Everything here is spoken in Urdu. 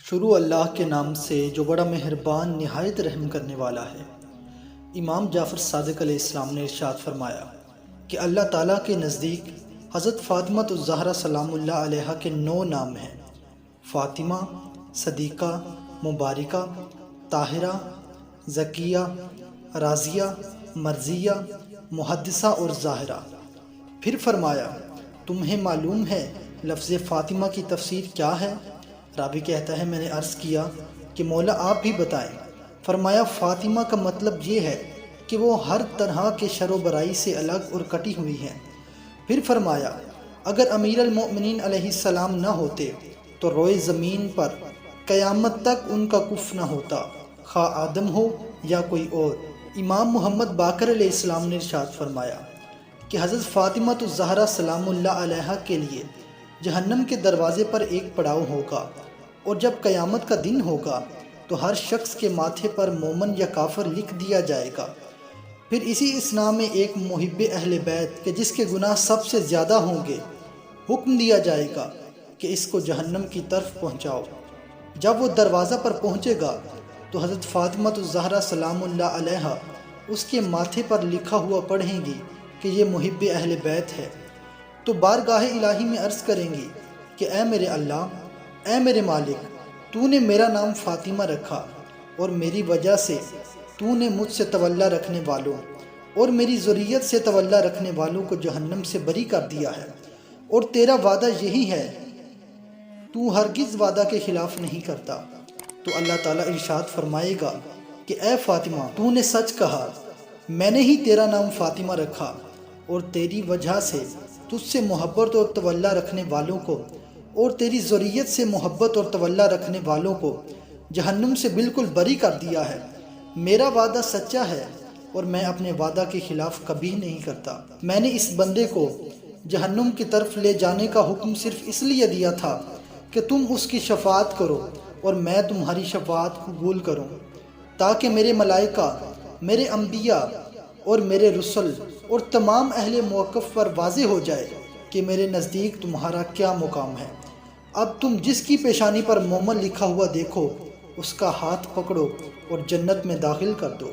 شروع اللہ کے نام سے جو بڑا مہربان نہایت رحم کرنے والا ہے۔ امام جعفر صادق علیہ السلام نے ارشاد فرمایا کہ اللہ تعالیٰ کے نزدیک حضرت فاطمہ الزہرا سلام اللہ علیہا کے 9 نام ہیں: فاطمہ، صدیقہ، مبارکہ، طاہرہ، زکیہ، راضیہ، مرضیہ، محدثہ اور ظاہرہ۔ پھر فرمایا، تمہیں معلوم ہے لفظ فاطمہ کی تفسیر کیا ہے؟ راوی کہتا ہے، میں نے عرض کیا کہ مولا آپ بھی بتائیں۔ فرمایا، فاطمہ کا مطلب یہ ہے کہ وہ ہر طرح کے شر و برائی سے الگ اور کٹی ہوئی ہیں۔ پھر فرمایا، اگر امیر المؤمنین علیہ السلام نہ ہوتے تو روئے زمین پر قیامت تک ان کا کف نہ ہوتا، خواہ آدم ہو یا کوئی اور۔ امام محمد باقر علیہ السلام نے ارشاد فرمایا کہ حضرت فاطمہ الزہرا سلام اللہ علیہا کے لیے جہنم کے دروازے پر ایک پڑاؤ ہوگا، اور جب قیامت کا دن ہوگا تو ہر شخص کے ماتھے پر مومن یا کافر لکھ دیا جائے گا۔ پھر اسی اسنا میں ایک محب اہل بیت کہ جس کے گناہ سب سے زیادہ ہوں گے، حکم دیا جائے گا کہ اس کو جہنم کی طرف پہنچاؤ۔ جب وہ دروازہ پر پہنچے گا تو حضرت فاطمہ الزہرا سلام اللہ علیہا اس کے ماتھے پر لکھا ہوا پڑھیں گی کہ یہ محب اہل بیت ہے، تو بارگاہ الہی میں عرض کریں گی کہ اے میرے اللہ، اے میرے مالک، تو نے میرا نام فاطمہ رکھا اور میری وجہ سے تو نے مجھ سے تولا رکھنے والوں اور میری ذریت سے تولا رکھنے والوں کو جہنم سے بری کر دیا ہے، اور تیرا وعدہ یہی ہے، تو ہرگز وعدہ کے خلاف نہیں کرتا۔ تو اللہ تعالیٰ ارشاد فرمائے گا کہ اے فاطمہ، تو نے سچ کہا، میں نے ہی تیرا نام فاطمہ رکھا، اور تیری وجہ سے تجھ سے محبت اور تولا رکھنے والوں کو اور تیری ذریت سے محبت اور تولا رکھنے والوں کو جہنم سے بالکل بری کر دیا ہے۔ میرا وعدہ سچا ہے اور میں اپنے وعدہ کے خلاف کبھی نہیں کرتا۔ میں نے اس بندے کو جہنم کی طرف لے جانے کا حکم صرف اس لیے دیا تھا کہ تم اس کی شفاعت کرو اور میں تمہاری شفاعت قبول کروں، تاکہ میرے ملائکہ، میرے انبیاء اور میرے رسل اور تمام اہل موقف پر واضح ہو جائے کہ میرے نزدیک تمہارا کیا مقام ہے۔ اب تم جس کی پیشانی پر مومن لکھا ہوا دیکھو، اس کا ہاتھ پکڑو اور جنت میں داخل کر دو۔